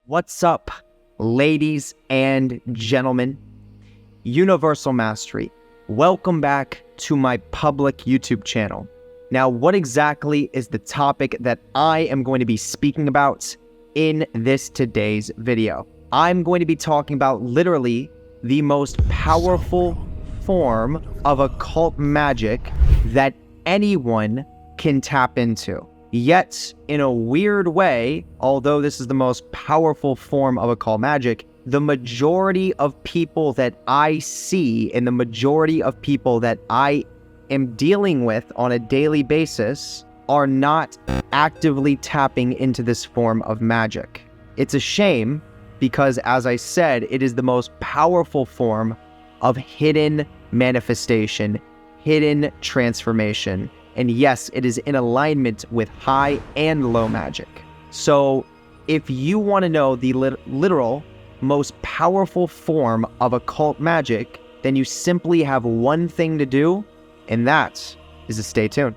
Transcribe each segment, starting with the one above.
What's up, ladies and gentlemen? Universal Mastery. Welcome back to my public YouTube channel. Now, what exactly is the topic that I am going to be speaking about in this today's video? I'm going to be talking about literally the most powerful form of occult magic that anyone can tap into. Yet, in a weird way, although this is the most powerful form of occult magic, the majority of people that I see and the majority of people that I am dealing with on a daily basis are not actively tapping into this form of magic. It's a shame because, as I said, it is the most powerful form of hidden manifestation, hidden transformation. And yes, it is in alignment with high and low magic. So if you want to know the literal most powerful form of occult magic, then you simply have one thing to do, and that is to stay tuned.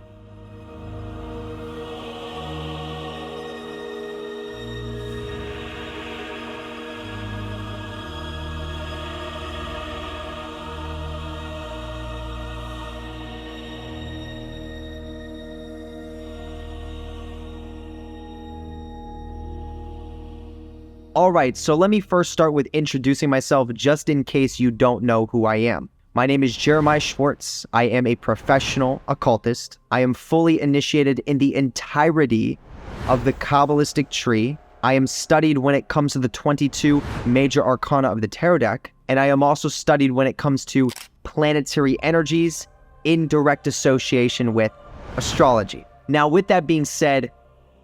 Alright, so let me first start with introducing myself just in case you don't know who I am. My name is Jeremiah Schwartz. I am a professional occultist. I am fully initiated in the entirety of the Kabbalistic tree. I am studied when it comes to the 22 major arcana of the tarot deck, and I am also studied when it comes to planetary energies in direct association with astrology. Now, with that being said,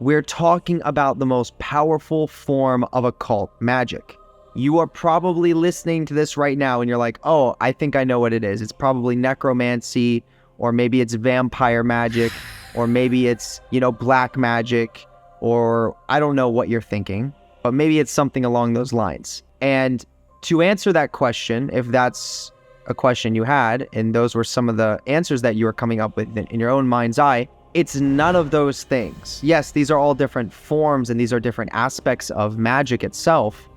we're talking about the most powerful form of occult magic. You are probably listening to this right now and you're like, oh, I think I know what it is. It's probably necromancy, or maybe it's vampire magic, or maybe it's, black magic, or I don't know what you're thinking, but maybe it's something along those lines. And to answer that question, if that's a question you had, and those were some of the answers that you were coming up with in your own mind's eye, it's none of those things. Yes, these are all different forms and these are different aspects of magic itself,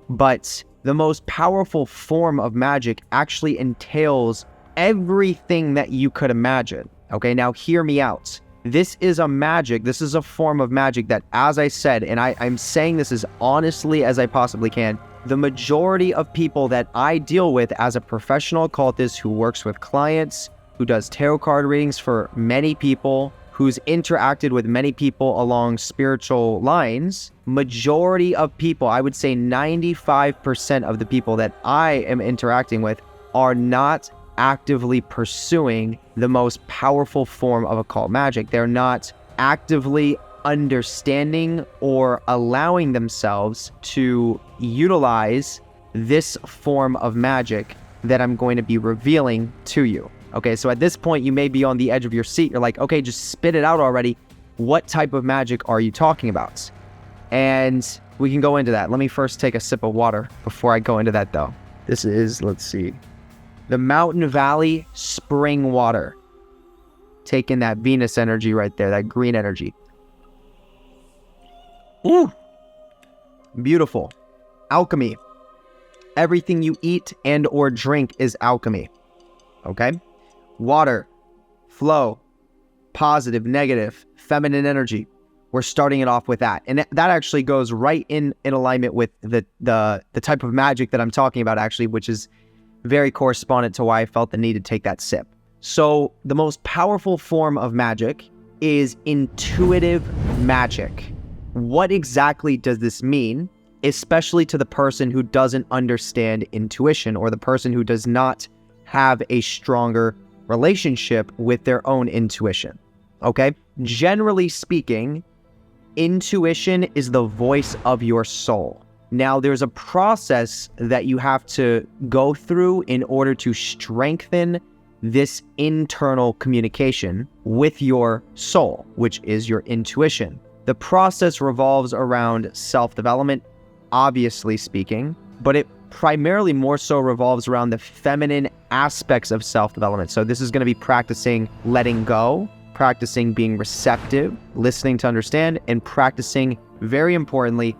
but the most powerful form of magic actually entails everything that you could imagine. Okay, now hear me out. This is a form of magic that, as I said, and I'm saying this as honestly as I possibly can, the majority of people that I deal with as a professional occultist who works with clients, who does tarot card readings for many people, who's interacted with many people along spiritual lines, majority of people, I would say 95% of the people that I am interacting with are not actively pursuing the most powerful form of occult magic. They're not actively understanding or allowing themselves to utilize this form of magic that I'm going to be revealing to you. Okay, so at this point, you may be on the edge of your seat. You're like, okay, just spit it out already. What type of magic are you talking about? And we can go into that. Let me first take a sip of water before I go into that, though. This is, let's see, the Mountain Valley Spring Water. Taking that Venus energy right there, that green energy. Ooh, beautiful. Alchemy. Everything you eat and or drink is alchemy. Okay? Water, flow, positive, negative, feminine energy. We're starting it off with that. And that actually goes right in alignment with the type of magic that I'm talking about, actually, which is very correspondent to why I felt the need to take that sip. So the most powerful form of magic is intuitive magic. What exactly does this mean, especially to the person who doesn't understand intuition, or the person who does not have a stronger relationship with their own intuition? Okay? Generally speaking, intuition is the voice of your soul. Now, there's a process that you have to go through in order to strengthen this internal communication with your soul, which is your intuition. The process revolves around self-development, obviously speaking, but it primarily more so revolves around the feminine aspects of self-development. So this is going to be practicing letting go, practicing being receptive, listening to understand, and practicing, very importantly,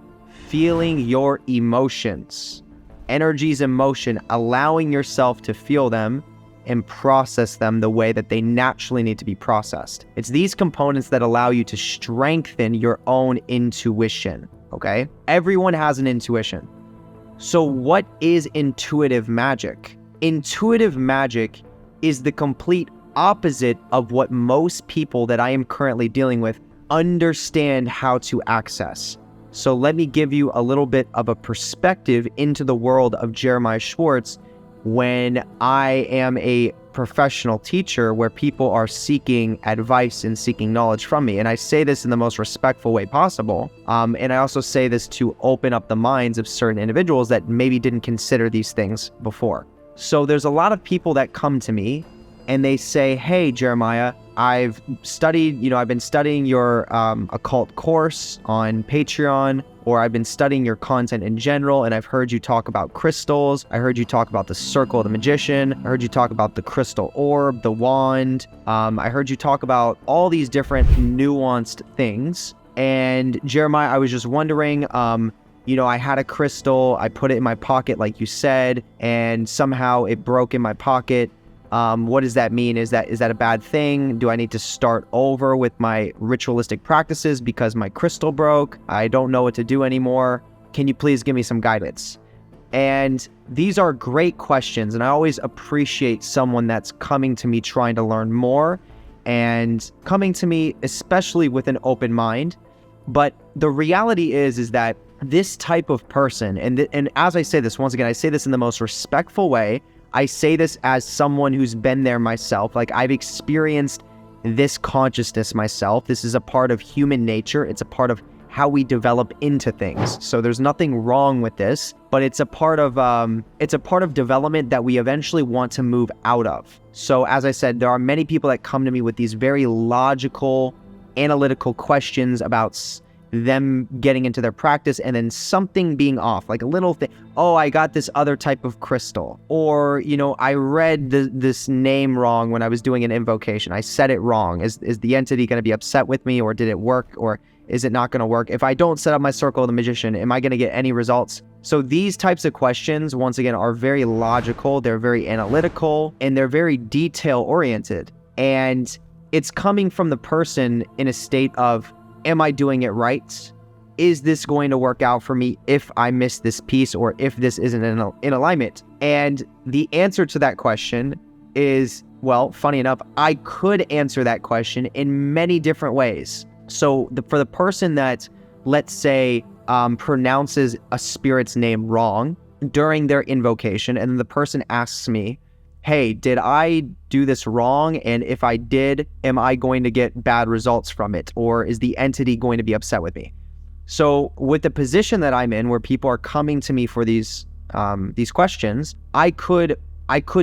feeling your emotions. Energies in motion, allowing yourself to feel them and process them the way that they naturally need to be processed. It's these components that allow you to strengthen your own intuition, okay? Everyone has an intuition. So what is intuitive magic? Intuitive magic is the complete opposite of what most people that I am currently dealing with understand how to access. So let me give you a little bit of a perspective into the world of Jeremiah Schwartz when I am a professional teacher where people are seeking advice and seeking knowledge from me. And I say this in the most respectful way possible. And I also say this to open up the minds of certain individuals that maybe didn't consider these things before. So there's a lot of people that come to me and they say, hey, Jeremiah, I've been studying your occult course on Patreon, or I've been studying your content in general, and I've heard you talk about crystals. I heard you talk about the circle of the magician. I heard you talk about the crystal orb, the wand. I heard you talk about all these different nuanced things. And Jeremiah, I was just wondering, I had a crystal, I put it in my pocket like you said, and somehow it broke in my pocket. What does that mean? Is that a bad thing? Do I need to start over with my ritualistic practices because my crystal broke? I don't know what to do anymore. Can you please give me some guidance? And these are great questions, and I always appreciate someone that's coming to me trying to learn more and coming to me especially with an open mind. But the reality is that this type of person, and as I say this, once again, I say this in the most respectful way. I say this as someone who's been there myself. Like, I've experienced this consciousness myself. This is a part of human nature. It's a part of how we develop into things. So there's nothing wrong with this, but it's a part of development that we eventually want to move out of. So as I said, there are many people that come to me with these very logical, analytical questions about them getting into their practice and then something being off, like a little thing. Oh, I got this other type of crystal. Or, I read this name wrong when I was doing an invocation. I said it wrong. Is the entity going to be upset with me, or did it work, or is it not going to work? If I don't set up my circle of the magician, am I going to get any results? So these types of questions, once again, are very logical. They're very analytical, and they're very detail oriented. And it's coming from the person in a state of, am I doing it right? Is this going to work out for me if I miss this piece, or if this isn't in alignment? And the answer to that question is, well, funny enough, I could answer that question in many different ways. So for the person that, let's say, pronounces a spirit's name wrong during their invocation, and then the person asks me, hey, did I do this wrong? And if I did, am I going to get bad results from it? Or is the entity going to be upset with me? So with the position that I'm in, where people are coming to me for these questions, I could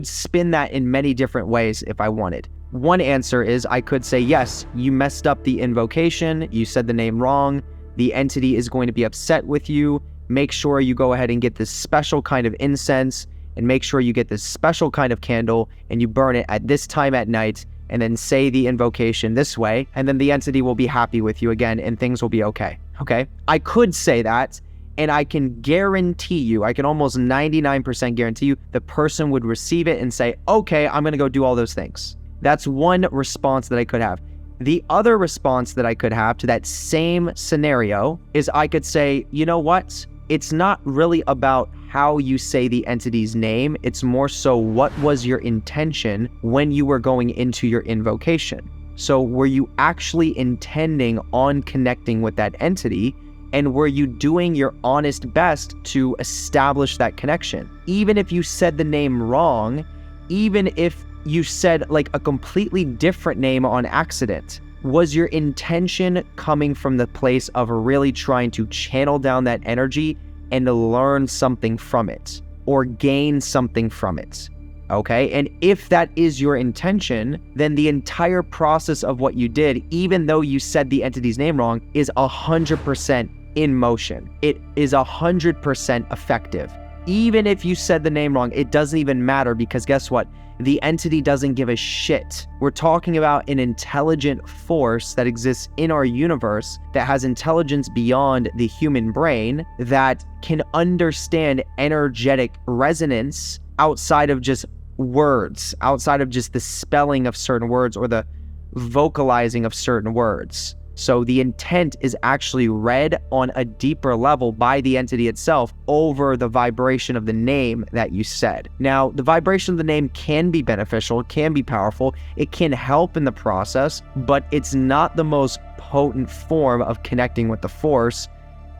spin that in many different ways if I wanted. One answer is I could say, yes, you messed up the invocation. You said the name wrong. The entity is going to be upset with you. Make sure you go ahead and get this special kind of incense, and make sure you get this special kind of candle and you burn it at this time at night, and then say the invocation this way, and then the entity will be happy with you again and things will be okay. Okay? I could say that, and I can guarantee you, I can almost 99% guarantee you, the person would receive it and say, okay, I'm going to go do all those things. That's one response that I could have. The other response that I could have to that same scenario is I could say, you know what? It's not really about how you say the entity's name. It's more so, what was your intention when you were going into your invocation? So were you actually intending on connecting with that entity? And were you doing your honest best to establish that connection? Even if you said the name wrong, even if you said like a completely different name on accident, was your intention coming from the place of really trying to channel down that energy and to learn something from it, or gain something from it? Okay? And if that is your intention, then the entire process of what you did, even though you said the entity's name wrong, is 100% in motion. It is 100% effective. Even if you said the name wrong, it doesn't even matter, because guess what? the entity doesn't give a shit. We're talking about an intelligent force that exists in our universe that has intelligence beyond the human brain, that can understand energetic resonance outside of just words, outside of just the spelling of certain words or the vocalizing of certain words. So the intent is actually read on a deeper level by the entity itself over the vibration of the name that you said. Now, the vibration of the name can be beneficial, it can be powerful, it can help in the process, but it's not the most potent form of connecting with the force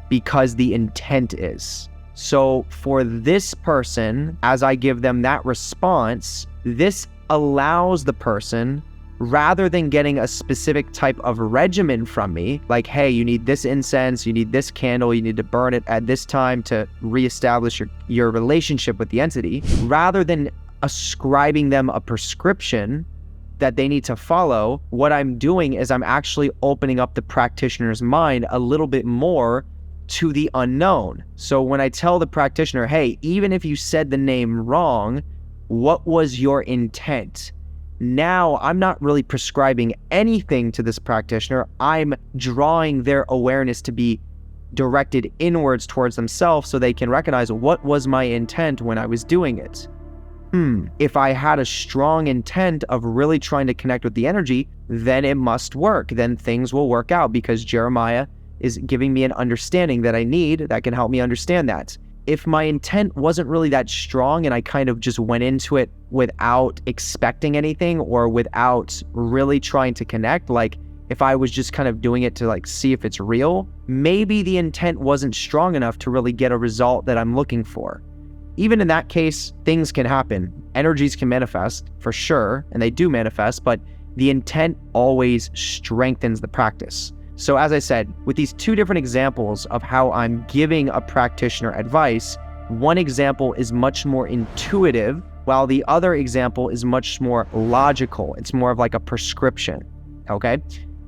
because the intent is. So for this person, as I give them that response, this allows the person, rather than getting a specific type of regimen from me, like, hey, you need this incense, you need this candle, you need to burn it at this time to reestablish your relationship with the entity, rather than ascribing them a prescription that they need to follow, what I'm doing is I'm actually opening up the practitioner's mind a little bit more to the unknown. So when I tell the practitioner, hey, even if you said the name wrong, what was your intent? Now, I'm not really prescribing anything to this practitioner. I'm drawing their awareness to be directed inwards towards themselves so they can recognize what was my intent when I was doing it. If I had a strong intent of really trying to connect with the energy, then it must work. Then things will work out because Jeremiah is giving me an understanding that I need that can help me understand that. If my intent wasn't really that strong and I kind of just went into it without expecting anything or without really trying to connect, like if I was just kind of doing it to like see if it's real, maybe the intent wasn't strong enough to really get a result that I'm looking for. Even in that case, things can happen. Energies can manifest for sure, and they do manifest, but the intent always strengthens the practice. So as I said, with these two different examples of how I'm giving a practitioner advice, one example is much more intuitive, while the other example is much more logical. It's more of like a prescription, okay?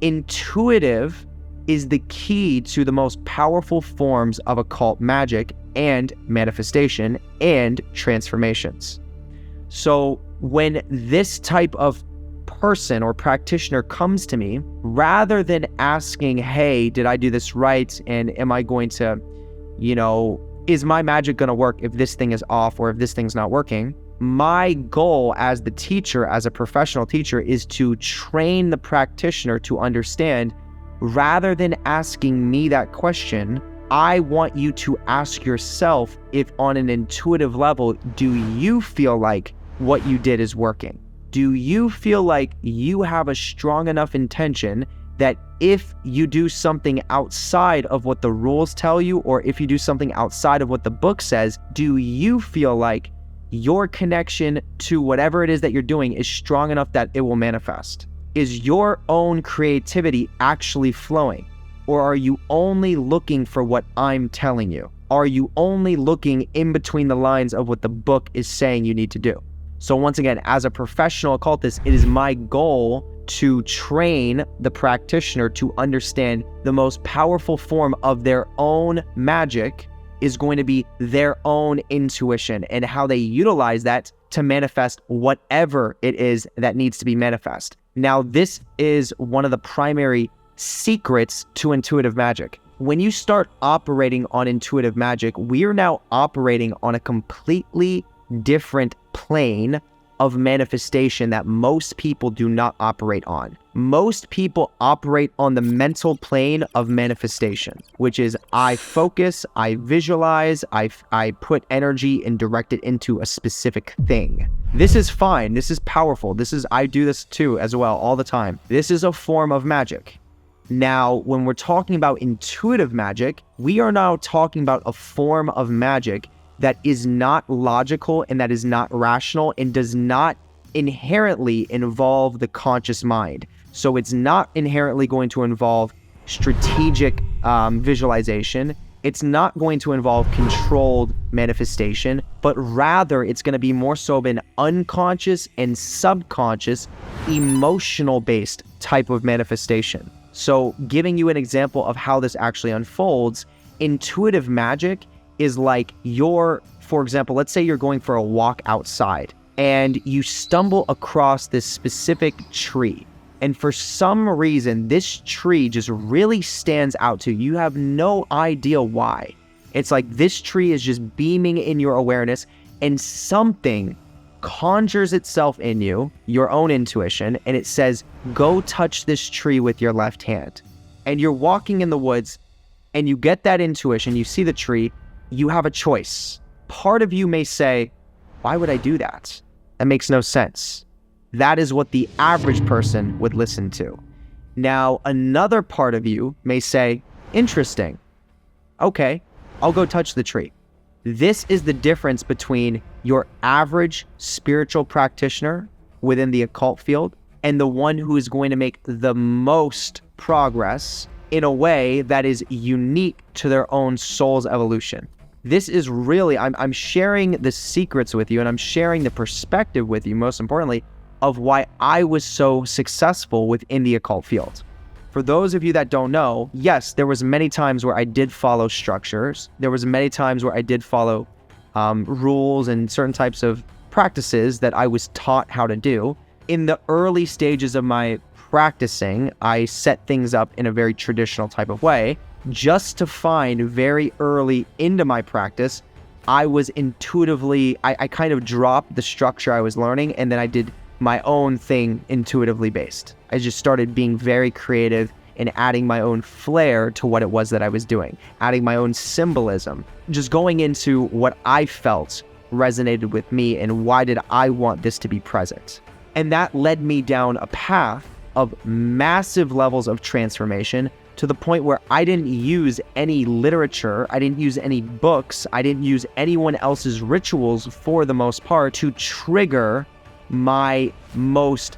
Intuitive is the key to the most powerful forms of occult magic and manifestation and transformations. So when this type of person or practitioner comes to me, rather than asking, hey, did I do this right? And am I going to, is my magic going to work if this thing is off or if this thing's not working? My goal as the teacher, as a professional teacher, is to train the practitioner to understand, rather than asking me that question, I want you to ask yourself if on an intuitive level, do you feel like what you did is working? Do you feel like you have a strong enough intention that if you do something outside of what the rules tell you, or if you do something outside of what the book says, do you feel like your connection to whatever it is that you're doing is strong enough that it will manifest? Is your own creativity actually flowing? Or are you only looking for what I'm telling you? Are you only looking in between the lines of what the book is saying you need to do? So once again, as a professional occultist, it is my goal to train the practitioner to understand the most powerful form of their own magic is going to be their own intuition and how they utilize that to manifest whatever it is that needs to be manifest. Now, this is one of the primary secrets to intuitive magic. When you start operating on intuitive magic, we are now operating on a completely different plane of manifestation that most people do not operate on. Most people operate on the mental plane of manifestation, which is I focus, I visualize, I put energy and direct it into a specific thing. This is fine. This is powerful. I do this too as well all the time. This is a form of magic. Now, when we're talking about intuitive magic, we are now talking about a form of magic that is not logical and that is not rational and does not inherently involve the conscious mind. So it's not inherently going to involve strategic visualization. It's not going to involve controlled manifestation, but rather it's going to be more so of an unconscious and subconscious, emotional-based type of manifestation. So giving you an example of how this actually unfolds, intuitive magic is like for example, let's say you're going for a walk outside and you stumble across this specific tree. And for some reason, this tree just really stands out to you. You have no idea why. It's like this tree is just beaming in your awareness, and something conjures itself in you, your own intuition, and it says, go touch this tree with your left hand. And you're walking in the woods, and you get that intuition, you see the tree, you have a choice. Part of you may say, why would I do that? That makes no sense. That is what the average person would listen to. Now, another part of you may say, interesting. Okay, I'll go touch the tree. This is the difference between your average spiritual practitioner within the occult field and the one who is going to make the most progress in a way that is unique to their own soul's evolution. This is really, I'm sharing the secrets with you, and I'm sharing the perspective with you, most importantly, of why I was so successful within the occult field. For those of you that don't know, yes, there was many times where I did follow structures. There was many times where I did follow rules and certain types of practices that I was taught how to do. In the early stages of my practicing, I set things up in a very traditional type of way, just to find very early into my practice, I was intuitively, I kind of dropped the structure I was learning, and then I did my own thing intuitively based. I just started being very creative and adding my own flair to what it was that I was doing, adding my own symbolism, just going into what I felt resonated with me and why did I want this to be present. And that led me down a path of massive levels of transformation to the point where I didn't use any literature, I didn't use any books, I didn't use anyone else's rituals for the most part to trigger my most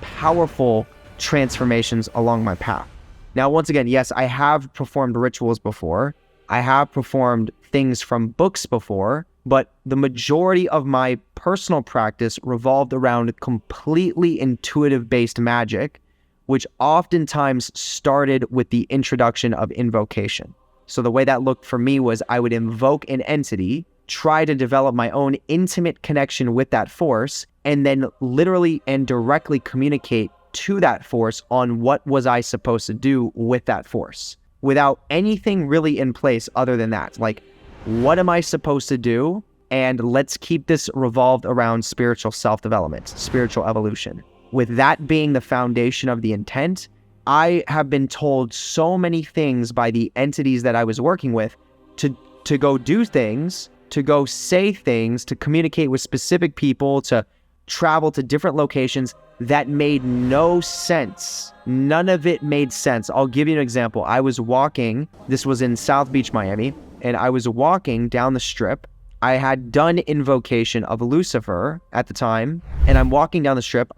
powerful transformations along my path. Now, once again, yes, I have performed rituals before. I have performed things from books before, but the majority of my personal practice revolved around completely intuitive-based magic, which oftentimes started with the introduction of invocation. So the way that looked for me was I would invoke an entity, try to develop my own intimate connection with that force, and then literally and directly communicate to that force on what was I supposed to do with that force, without anything really in place other than that. Like, what am I supposed to do? And let's keep this revolved around spiritual self-development, spiritual evolution. With that being the foundation of the intent, I have been told so many things by the entities that I was working with to go do things, to go say things, to communicate with specific people, to travel to different locations that made no sense. None of it made sense. I'll give you an example. I was walking, this was in South Beach, Miami, and I was walking down the strip. I had done invocation of Lucifer at the time, and I'm walking down the strip.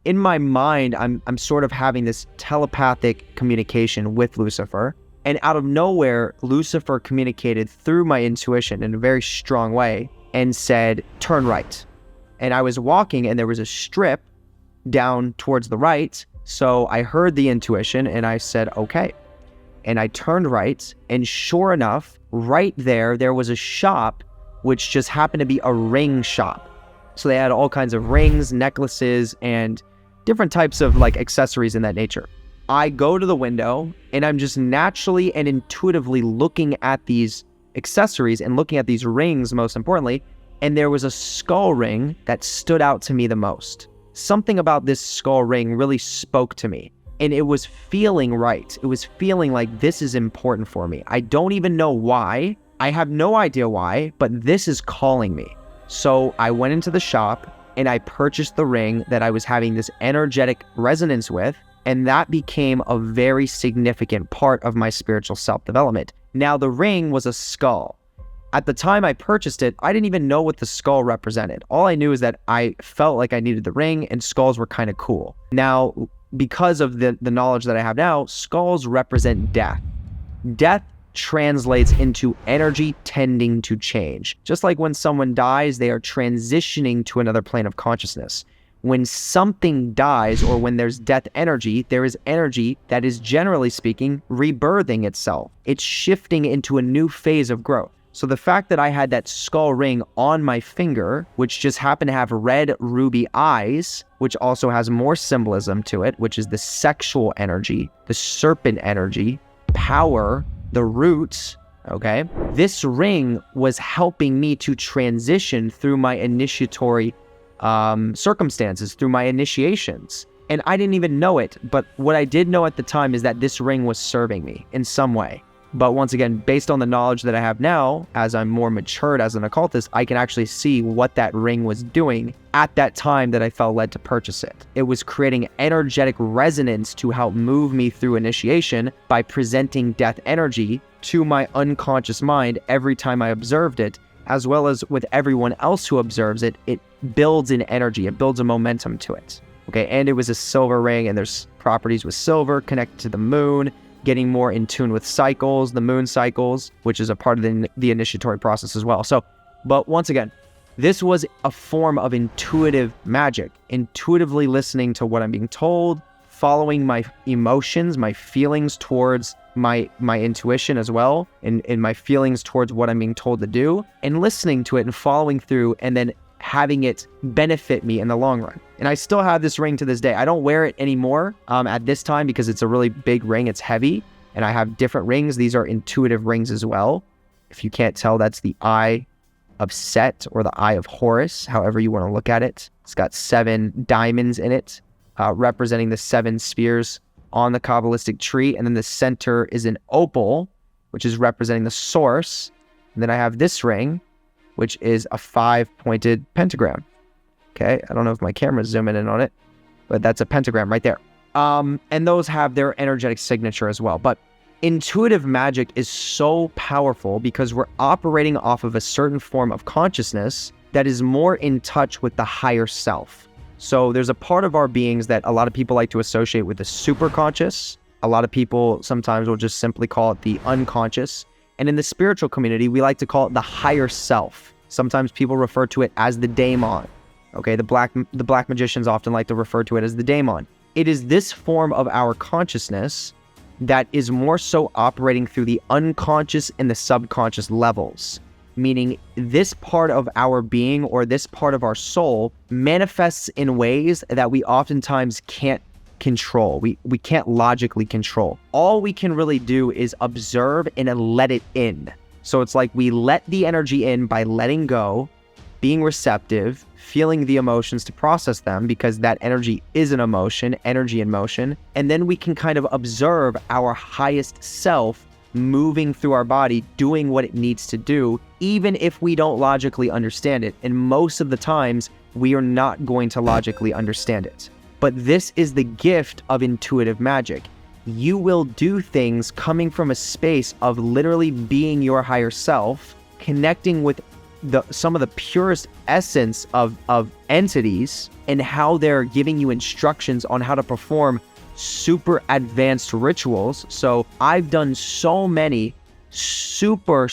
In my mind, I'm sort of having this telepathic communication with Lucifer. And out of nowhere, Lucifer communicated through my intuition in a very strong way and said, turn right. And I was walking and there was a strip down towards the right. So I heard the intuition and I said, okay. And I turned right, and sure enough, right there was a shop which just happened to be a ring shop. So they had all kinds of rings, necklaces, and different types of like accessories in that nature. I go to the window and I'm just naturally and intuitively looking at these accessories and looking at these rings, most importantly, and there was a skull ring that stood out to me the most. Something about this skull ring really spoke to me, and it was feeling right. It was feeling like this is important for me. I don't even know why. I have no idea why, but this is calling me. So I went into the shop and I purchased the ring that I was having this energetic resonance with, and that became a very significant part of my spiritual self-development. Now, the ring was a skull. At the time I purchased it, I didn't even know what the skull represented. All I knew is that I felt like I needed the ring, and skulls were kind of cool. Now, because of the knowledge that I have now, skulls represent death. Death translates into energy tending to change. Just like when someone dies, they are transitioning to another plane of consciousness. When something dies, or when there's death energy, there is energy that is, generally speaking, rebirthing itself. It's shifting into a new phase of growth. So the fact that I had that skull ring on my finger, which just happened to have red ruby eyes, which also has more symbolism to it, which is the sexual energy, the serpent energy, power, the roots, okay? This ring was helping me to transition through my initiatory circumstances, through my initiations. And I didn't even know it, but what I did know at the time is that this ring was serving me in some way. But once again, based on the knowledge that I have now, as I'm more matured as an occultist, I can actually see what that ring was doing at that time that I felt led to purchase it. It was creating energetic resonance to help move me through initiation by presenting death energy to my unconscious mind every time I observed it, as well as with everyone else who observes it. It builds an energy, it builds a momentum to it. Okay, and it was a silver ring, and there's properties with silver connected to the moon, getting more in tune with cycles, the moon cycles, which is a part of the initiatory process as well. So, but once again, this was a form of intuitive magic, intuitively listening to what I'm being told, following my emotions, my feelings towards my intuition as well, and my feelings towards what I'm being told to do, and listening to it and following through, and then having it benefit me in the long run. And I still have this ring to this day. I don't wear it anymore at this time because it's a really big ring. It's heavy, and I have different rings. These are intuitive rings as well. If you can't tell, that's the Eye of Set or the Eye of Horus, however you want to look at it. It's got 7 diamonds in it, representing the 7 spheres on the Kabbalistic tree. And then the center is an opal, which is representing the source. And then I have this ring, which is a 5-pointed pentagram. Okay, I don't know if my camera's zooming in on it, but that's a pentagram right there. And those have their energetic signature as well. But intuitive magic is so powerful because we're operating off of a certain form of consciousness that is more in touch with the higher self. So there's a part of our beings that a lot of people like to associate with the superconscious. A lot of people sometimes will just simply call it the unconscious. And in the spiritual community, we like to call it the higher self. Sometimes people refer to it as the daemon. Okay, the black magicians often like to refer to it as the daemon. It is this form of our consciousness that is more so operating through the unconscious and the subconscious levels. Meaning this part of our being or this part of our soul manifests in ways that we oftentimes can't control. We can't logically control. All we can really do is observe and then let it in. So it's like we let the energy in by letting go, being receptive, feeling the emotions to process them, because that energy is an emotion, energy in motion. And then we can kind of observe our highest self moving through our body, doing what it needs to do, even if we don't logically understand it. And most of the times, we are not going to logically understand it. But this is the gift of intuitive magic. You will do things coming from a space of literally being your higher self, connecting with some of the purest essence of entities, and how they're giving you instructions on how to perform super advanced rituals. So I've done so many super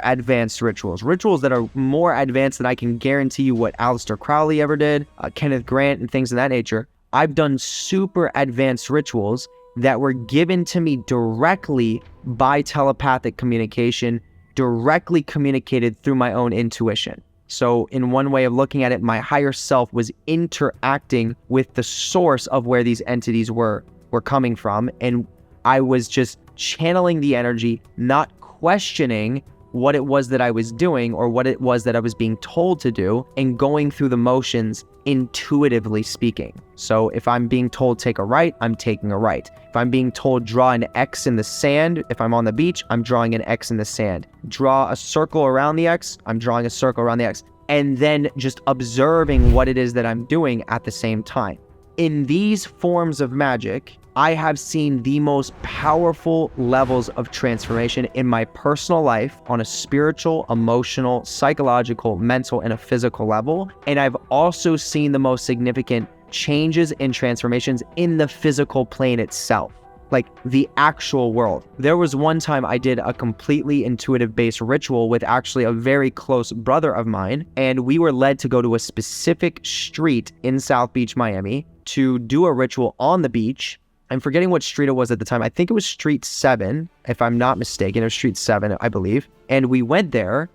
advanced rituals that are more advanced than I can guarantee you what Aleister Crowley ever did, Kenneth Grant, and things of that nature. I've done super advanced rituals that were given to me directly by telepathic communication, directly communicated through my own intuition. So in one way of looking at it, my higher self was interacting with the source of where these entities were coming from, and I was just channeling the energy, not questioning what it was that I was doing or what it was that I was being told to do, and going through the motions intuitively speaking. So if I'm being told take a right, I'm taking a right. If I'm being told draw an X in the sand, if I'm on the beach, I'm drawing an X in the sand. Draw a circle around the X, I'm drawing a circle around the X. And then just observing what it is that I'm doing at the same time. In these forms of magic, I have seen the most powerful levels of transformation in my personal life on a spiritual, emotional, psychological, mental, and a physical level. And I've also seen the most significant changes and transformations in the physical plane itself, like the actual world. There was one time I did a completely intuitive-based ritual with actually a very close brother of mine, and we were led to go to a specific street in South Beach, Miami, to do a ritual on the beach. I'm forgetting what street it was at the time. I think it was Street 7, if I'm not mistaken. It was Street 7, I believe. And we went there.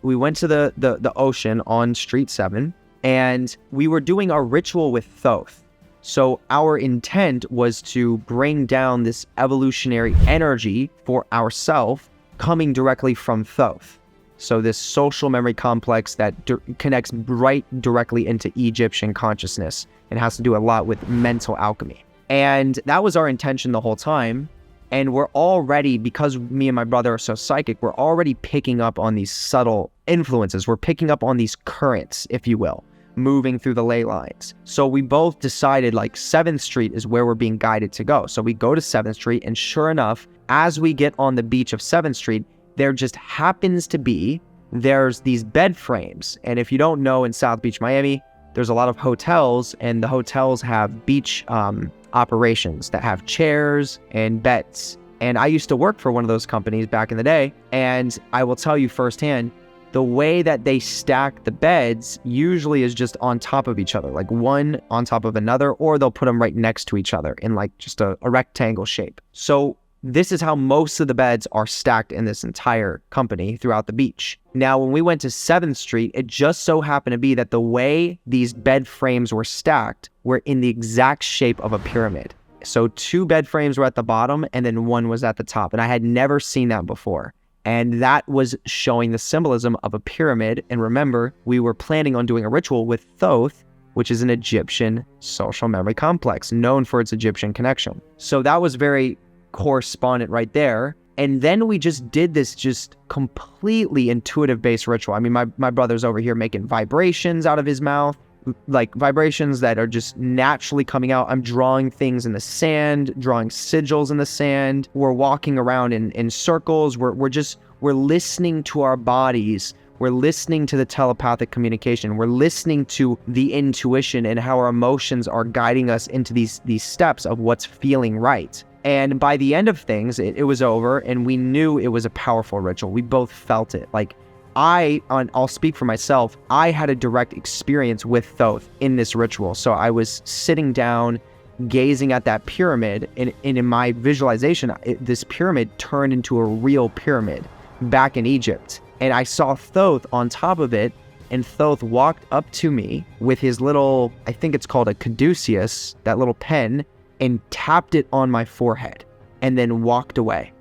We went to the ocean on Street 7, and we were doing a ritual with Thoth. So our intent was to bring down this evolutionary energy for ourselves coming directly from Thoth. So this social memory complex that connects right directly into Egyptian consciousness and has to do a lot with mental alchemy. And that was our intention the whole time. And we're already, because me and my brother are so psychic, we're already picking up on these subtle influences. We're picking up on these currents, if you will, moving through the ley lines. So we both decided like 7th Street is where we're being guided to go. So we go to 7th Street, and sure enough, as we get on the beach of 7th Street, there just happens to be, there's these bed frames. And if you don't know, in South Beach, Miami, there's a lot of hotels, and the hotels have beach operations that have chairs and beds. And I used to work for one of those companies back in the day, and I will tell you firsthand, the way that they stack the beds usually is just on top of each other, like one on top of another, or they'll put them right next to each other in like just a rectangle shape. So this is how most of the beds are stacked in this entire company throughout the beach. Now, when we went to 7th Street, it just so happened to be that the way these bed frames were stacked were in the exact shape of a pyramid. So 2 bed frames were at the bottom, and then 1 was at the top. And I had never seen that before. And that was showing the symbolism of a pyramid. And remember, we were planning on doing a ritual with Thoth, which is an Egyptian social memory complex known for its Egyptian connection. So that was very correspondent right there. And then we just did this just completely intuitive based ritual. I mean, my brother's over here making vibrations out of his mouth, like vibrations that are just naturally coming out. I'm drawing things in the sand, drawing sigils in the sand. We're walking around in circles. We're listening to our bodies. We're listening to the telepathic communication. We're listening to the intuition and how our emotions are guiding us into these steps of what's feeling right. And by the end of things, it was over, and we knew it was a powerful ritual. We both felt it. Like, I'll speak for myself, I had a direct experience with Thoth in this ritual. So I was sitting down, gazing at that pyramid, and in my visualization, this pyramid turned into a real pyramid back in Egypt. And I saw Thoth on top of it, and Thoth walked up to me with his little, I think it's called a caduceus, that little pen, and tapped it on my forehead, and then walked away.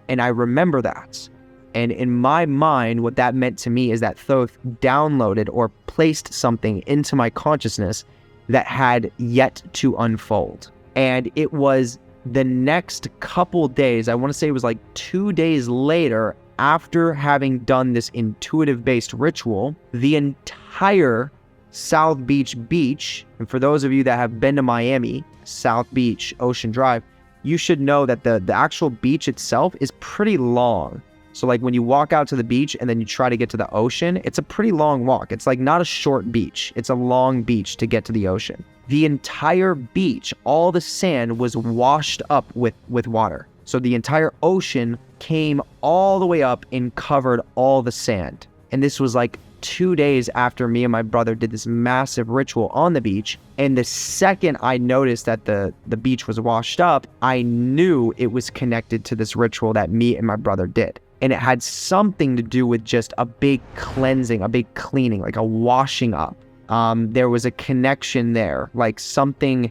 And I remember that. And in my mind, what that meant to me is that Thoth downloaded or placed something into my consciousness that had yet to unfold. And it was the next couple days, I want to say it was like 2 days later, after having done this intuitive-based ritual, the entire South Beach beach, and for those of you that have been to Miami, South Beach, Ocean Drive, you should know that the actual beach itself is pretty long. So like when you walk out to the beach and then you try to get to the ocean, it's a pretty long walk. It's like not a short beach. It's a long beach to get to the ocean. The entire beach, all the sand was washed up with water. So the entire ocean came all the way up and covered all the sand. And this was like 2 days after me and my brother did this massive ritual on the beach. And the second I noticed that the beach was washed up, I knew it was connected to this ritual that me and my brother did. And it had something to do with just a big cleansing, a big cleaning, like a washing up. There was a connection there, like something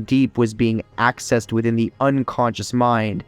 deep was being accessed within the unconscious mind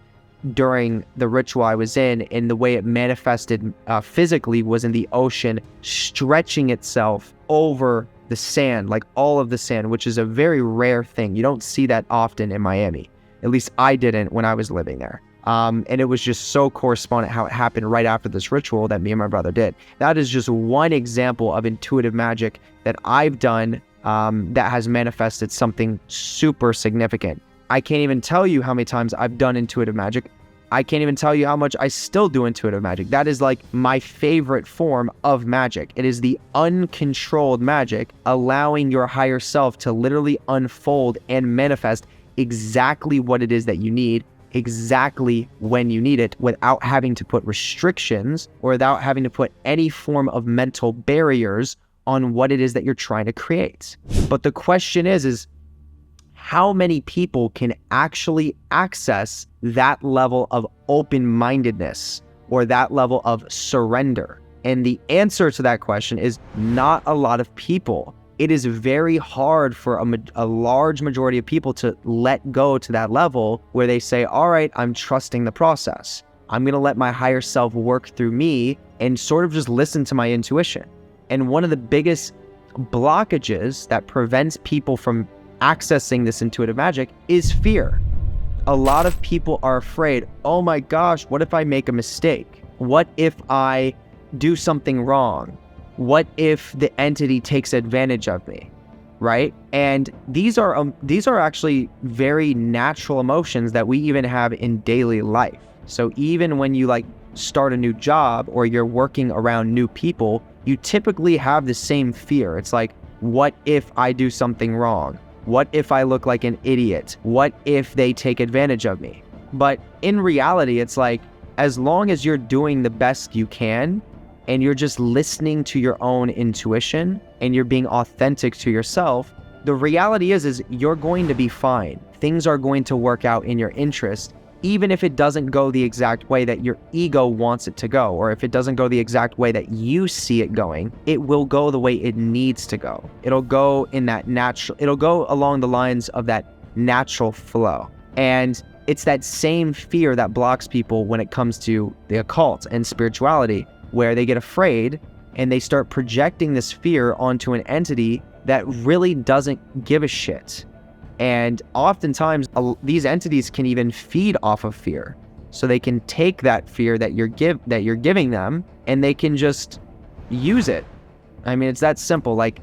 during the ritual I was in, and the way it manifested physically was in the ocean stretching itself over the sand, like all of the sand, which is a very rare thing. You don't see that often in Miami. At least I didn't when I was living there. And it was just so correspondent how it happened right after this ritual that me and my brother did. That is just one example of intuitive magic that I've done that has manifested something super significant. I can't even tell you how many times I've done intuitive magic. I can't even tell you how much I still do intuitive magic. That is like my favorite form of magic. It is the uncontrolled magic, allowing your higher self to literally unfold and manifest exactly what it is that you need, exactly when you need it, without having to put restrictions or without having to put any form of mental barriers on what it is that you're trying to create. But the question is how many people can actually access that level of open-mindedness or that level of surrender? And the answer to that question is not a lot of people. It is very hard for a large majority of people to let go to that level where they say, all right, I'm trusting the process. I'm going to let my higher self work through me and sort of just listen to my intuition. And one of the biggest blockages that prevents people from accessing this intuitive magic is fear. A lot of people are afraid, oh my gosh, what if I make a mistake? What if I do something wrong? What if the entity takes advantage of me, right? And these are actually very natural emotions that we even have in daily life. So even when you like start a new job or you're working around new people, you typically have the same fear. It's like, what if I do something wrong? What if I look like an idiot? What if they take advantage of me? But in reality, it's like, as long as you're doing the best you can and you're just listening to your own intuition and you're being authentic to yourself, the reality is you're going to be fine. Things are going to work out in your interest, even if it doesn't go the exact way that your ego wants it to go, or if it doesn't go the exact way that you see it going, it will go the way it needs to go. It'll go in that it'll go along the lines of that natural flow. And it's that same fear that blocks people when it comes to the occult and spirituality, where they get afraid and they start projecting this fear onto an entity that really doesn't give a shit. And oftentimes these entities can even feed off of fear. So they can take that fear that you're giving them and they can just use it. I mean, it's that simple. Like,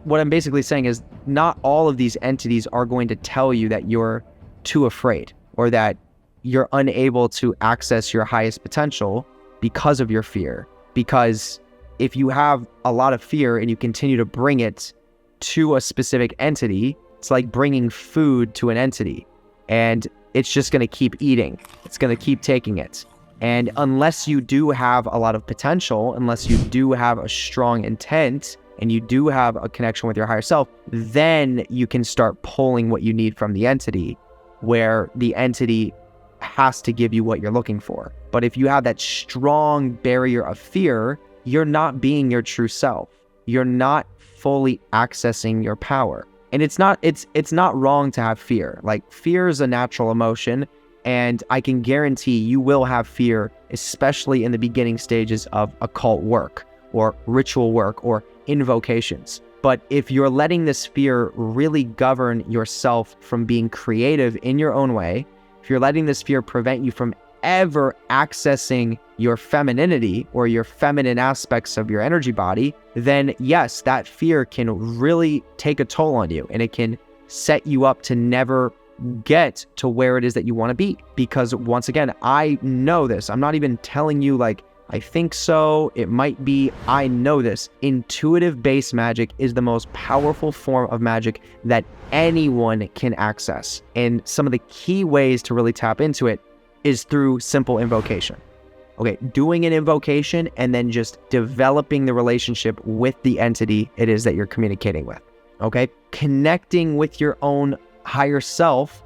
what I'm basically saying is not all of these entities are going to tell you that you're too afraid or that you're unable to access your highest potential because of your fear. Because if you have a lot of fear and you continue to bring it to a specific entity, it's like bringing food to an entity, and it's just going to keep eating. It's going to keep taking it. And unless you do have a lot of potential, unless you do have a strong intent, and you do have a connection with your higher self, then you can start pulling what you need from the entity, where the entity has to give you what you're looking for. But if you have that strong barrier of fear, you're not being your true self. You're not fully accessing your power. And it's not wrong to have fear. Like, fear is a natural emotion, and I can guarantee you will have fear, especially in the beginning stages of occult work or ritual work or invocations. But if you're letting this fear really govern yourself from being creative in your own way, if you're letting this fear prevent you from ever accessing your femininity or your feminine aspects of your energy body, then yes, that fear can really take a toll on you, and it can set you up to never get to where it is that you want to be. Because once again, I know this. I'm not even telling you like, I think so, it might be. I know this. Intuitive-based magic is the most powerful form of magic that anyone can access. And some of the key ways to really tap into it is through simple invocation. Okay, doing an invocation and then just developing the relationship with the entity it is that you're communicating with. Okay, connecting with your own higher self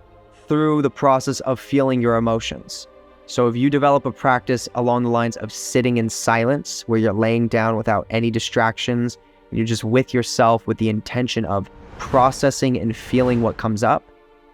through the process of feeling your emotions. So if you develop a practice along the lines of sitting in silence, where you're laying down without any distractions, and you're just with yourself with the intention of processing and feeling what comes up,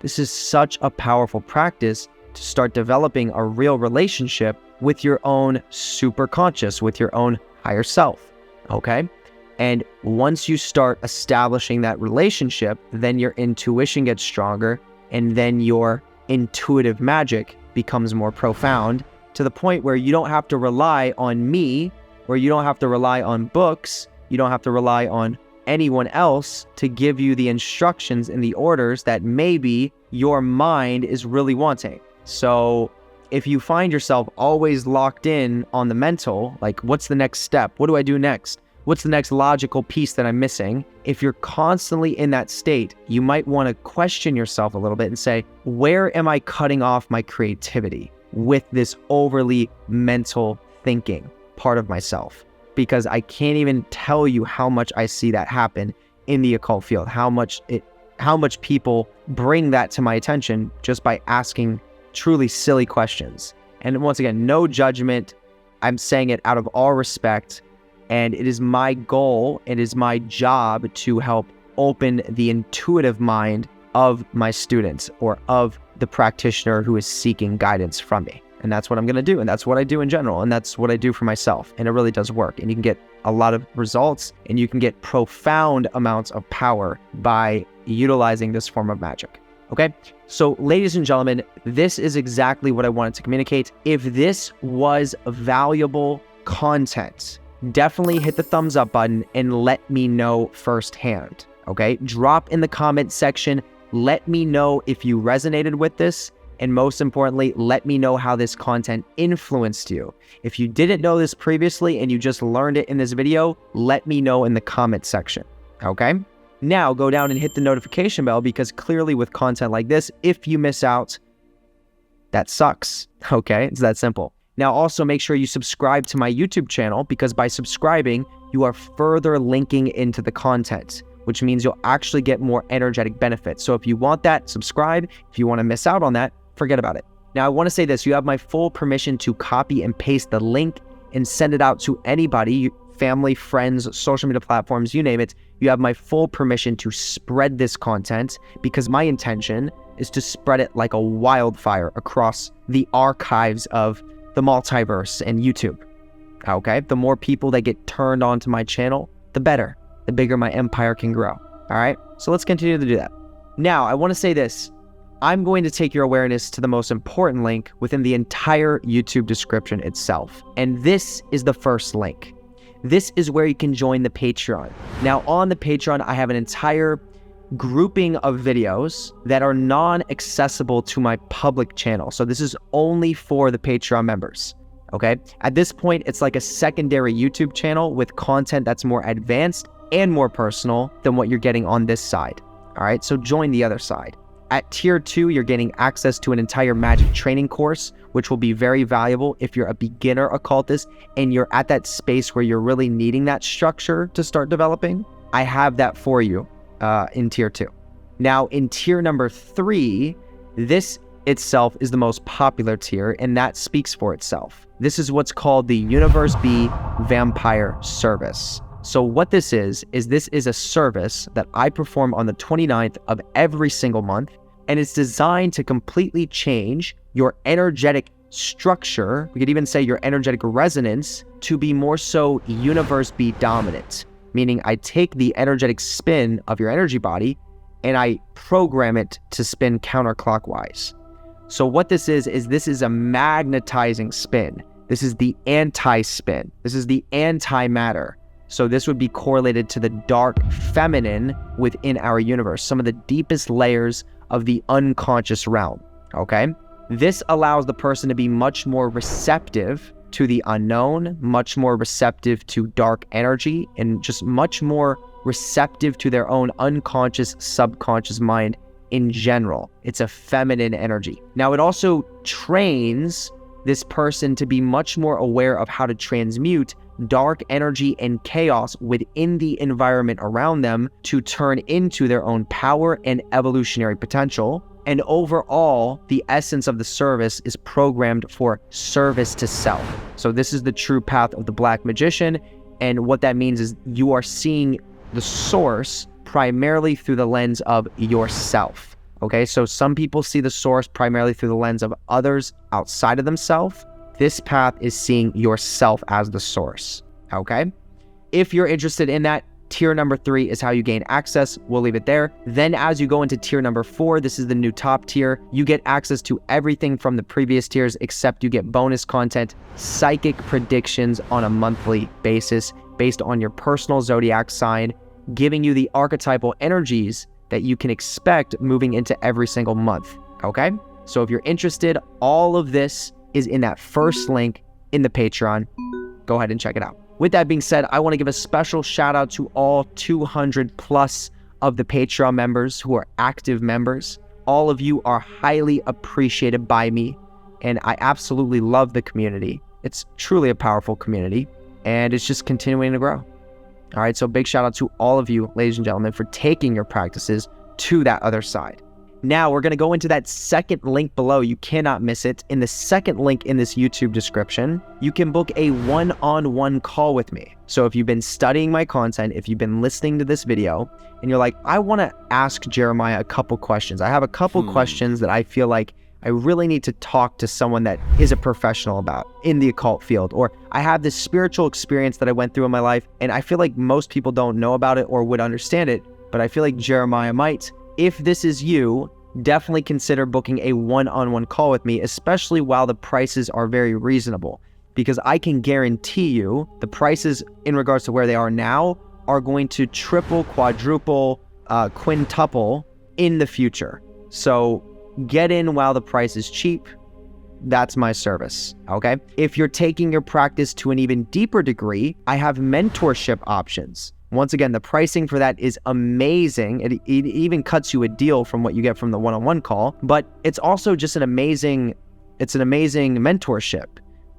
this is such a powerful practice to start developing a real relationship with your own superconscious, with your own higher self, okay? And once you start establishing that relationship, then your intuition gets stronger, and then your intuitive magic becomes more profound, to the point where you don't have to rely on me, or you don't have to rely on books, you don't have to rely on anyone else to give you the instructions and the orders that maybe your mind is really wanting. So if you find yourself always locked in on the mental, like, what's the next step? What do I do next? What's the next logical piece that I'm missing? If you're constantly in that state, you might want to question yourself a little bit and say, where am I cutting off my creativity with this overly mental thinking part of myself? Because I can't even tell you how much I see that happen in the occult field, how much people bring that to my attention just by asking truly silly questions. And once again, no judgment. I'm saying it out of all respect. And it is my goal, it is my job to help open the intuitive mind of my students or of the practitioner who is seeking guidance from me. And that's what I'm going to do. And that's what I do in general. And that's what I do for myself. And it really does work. And you can get a lot of results and you can get profound amounts of power by utilizing this form of magic. Okay. So ladies and gentlemen, this is exactly what I wanted to communicate. If this was valuable content, definitely hit the thumbs up button and let me know firsthand. Okay. Drop in the comment section. Let me know if you resonated with this. And most importantly, let me know how this content influenced you. If you didn't know this previously and you just learned it in this video, let me know in the comment section, okay? Now go down and hit the notification bell because clearly with content like this, if you miss out, that sucks, okay? It's that simple. Now also make sure you subscribe to my YouTube channel because by subscribing, you are further linking into the content, which means you'll actually get more energetic benefits. So if you want that, subscribe. If you want to miss out on that, forget about it. Now, I want to say this. You have my full permission to copy and paste the link and send it out to anybody, family, friends, social media platforms, you name it. You have my full permission to spread this content because my intention is to spread it like a wildfire across the archives of the multiverse and YouTube. Okay? The more people that get turned on to my channel, the better. The bigger my empire can grow. All right? So let's continue to do that. Now, I want to say this. I'm going to take your awareness to the most important link within the entire YouTube description itself. And this is the first link. This is where you can join the Patreon. Now on the Patreon, I have an entire grouping of videos that are non-accessible to my public channel. So this is only for the Patreon members. Okay. At this point, it's like a secondary YouTube channel with content that's more advanced and more personal than what you're getting on this side. All right. So join the other side. At tier 2, you're getting access to an entire magic training course, which will be very valuable if you're a beginner occultist and you're at that space where you're really needing that structure to start developing. I have that for you in tier 2. Now in tier number 3, this itself is the most popular tier and that speaks for itself. This is what's called the Universe.B Vampire Service. So what this is a service that I perform on the 29th of every single month, and it's designed to completely change your energetic structure, we could even say your energetic resonance, to be more so Universe.B dominant, meaning I take the energetic spin of your energy body and I program it to spin counterclockwise. So what this is a magnetizing spin. This is the anti-spin. This is the anti-matter. So this would be correlated to the dark feminine within our universe, some of the deepest layers of the unconscious realm, okay? This allows the person to be much more receptive to the unknown, much more receptive to dark energy, and just much more receptive to their own unconscious, subconscious mind in general. It's a feminine energy. Now, it also trains this person to be much more aware of how to transmute dark energy and chaos within the environment around them to turn into their own power and evolutionary potential. And overall, the essence of the service is programmed for service to self. So this is the true path of the Black Magician. And what that means is you are seeing the source primarily through the lens of yourself. Okay, so some people see the source primarily through the lens of others outside of themselves. This path is seeing yourself as the source, okay? If you're interested in that, tier number 3 is how you gain access. We'll leave it there. Then as you go into tier number 4, this is the new top tier. You get access to everything from the previous tiers, except you get bonus content, psychic predictions on a monthly basis based on your personal zodiac sign, giving you the archetypal energies that you can expect moving into every single month, okay? So if you're interested, all of this is in that first link in the Patreon. Go ahead and check it out. With that being said, I want to give a special shout out to all 200 plus of the Patreon members who are active members. All of you are highly appreciated by me, and I absolutely love the community. It's truly a powerful community, and it's just continuing to grow. All right, so big shout out to all of you, ladies and gentlemen, for taking your practices to that other side. Now we're going to go into that second link below. You cannot miss it. In the second link in this YouTube description, you can book a one-on-one call with me. So if you've been studying my content, if you've been listening to this video, and you're like, I want to ask Jeremiah a couple questions. I have a couple questions that I feel like I really need to talk to someone that is a professional about in the occult field, or I have this spiritual experience that I went through in my life, and I feel like most people don't know about it or would understand it, but I feel like Jeremiah might. If this is you, definitely consider booking a one-on-one call with me, especially while the prices are very reasonable, because I can guarantee you the prices in regards to where they are now are going to triple, quadruple, quintuple in the future. So get in while the price is cheap. That's my service, okay? If you're taking your practice to an even deeper degree, I have mentorship options. Once again, the pricing for that is amazing. It even cuts you a deal from what you get from the one-on-one call, but it's also just an amazing mentorship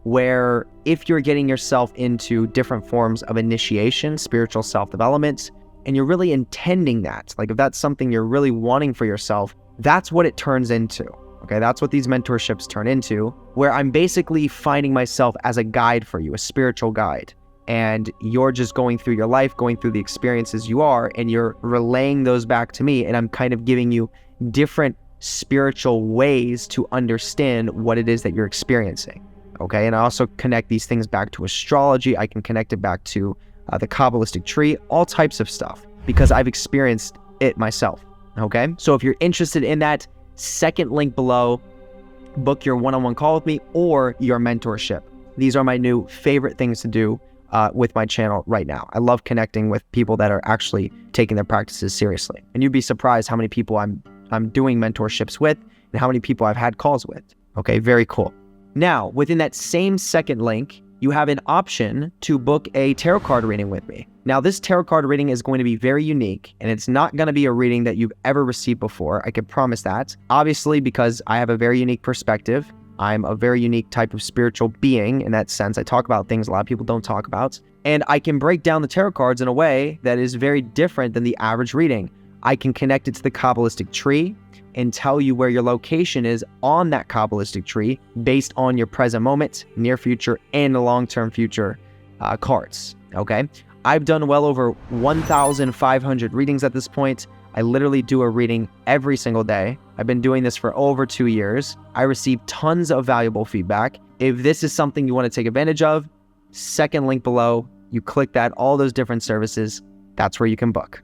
where if you're getting yourself into different forms of initiation, spiritual self-development, and you're really intending that, like if that's something you're really wanting for yourself, that's what it turns into, okay? That's what these mentorships turn into, where I'm basically finding myself as a guide for you, a spiritual guide. And you're just going through your life, going through the experiences you are, and you're relaying those back to me, and I'm kind of giving you different spiritual ways to understand what it is that you're experiencing, okay? And I also connect these things back to astrology. I can connect it back to the Kabbalistic tree, all types of stuff, because I've experienced it myself, okay? So if you're interested in that, second link below, book your one-on-one call with me or your mentorship. These are my new favorite things to do with my channel right now. I love connecting with people that are actually taking their practices seriously. And you'd be surprised how many people I'm doing mentorships with and how many people I've had calls with. Okay, very cool. Now, within that same second link, you have an option to book a tarot card reading with me. Now, this tarot card reading is going to be very unique, and it's not going to be a reading that you've ever received before. I can promise that. Obviously, because I have a very unique perspective. I'm a very unique type of spiritual being in that sense. I talk about things a lot of people don't talk about. And I can break down the tarot cards in a way that is very different than the average reading. I can connect it to the Kabbalistic tree and tell you where your location is on that Kabbalistic tree based on your present moment, near future, and the long-term future cards, okay? I've done well over 1,500 readings at this point. I literally do a reading every single day. I've been doing this for over 2 years. I receive tons of valuable feedback. If this is something you want to take advantage of, second link below, you click that, all those different services, that's where you can book.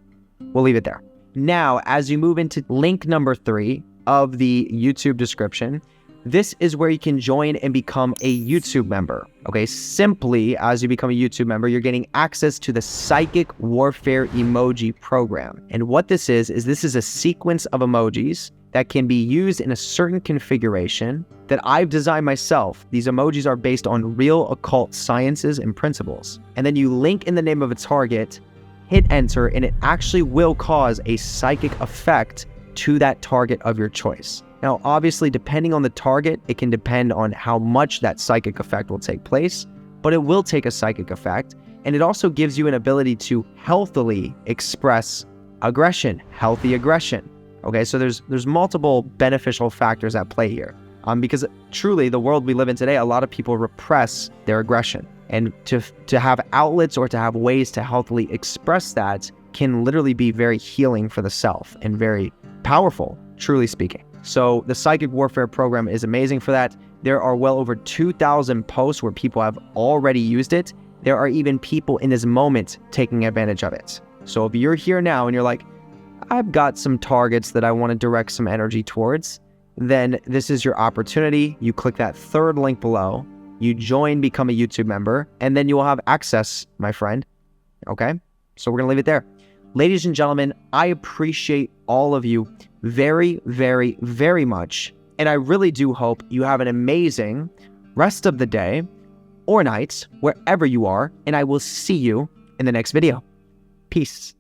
We'll leave it there. Now, as you move into link number 3 of the YouTube description, this is where you can join and become a YouTube member. Okay, simply as you become a YouTube member, you're getting access to the Psychic Warfare Emoji Program. And what this is this is a sequence of emojis that can be used in a certain configuration that I've designed myself. These emojis are based on real occult sciences and principles. And then you link in the name of a target, hit enter, and it actually will cause a psychic effect to that target of your choice. Now, obviously, depending on the target, it can depend on how much that psychic effect will take place, but it will take a psychic effect. And it also gives you an ability to healthily express aggression, healthy aggression. Okay, so there's multiple beneficial factors at play here. Because truly, the world we live in today, a lot of people repress their aggression. And to have outlets or to have ways to healthily express that can literally be very healing for the self and very powerful, truly speaking. So the Psychic Warfare Program is amazing for that. There are well over 2,000 posts where people have already used it. There are even people in this moment taking advantage of it. So if you're here now and you're like, I've got some targets that I want to direct some energy towards, then this is your opportunity. You click that third link below, you join, become a YouTube member, and then you will have access, my friend. Okay? So we're going to leave it there. Ladies and gentlemen, I appreciate all of you very, very, very much. And I really do hope you have an amazing rest of the day or night, wherever you are. And I will see you in the next video. Peace.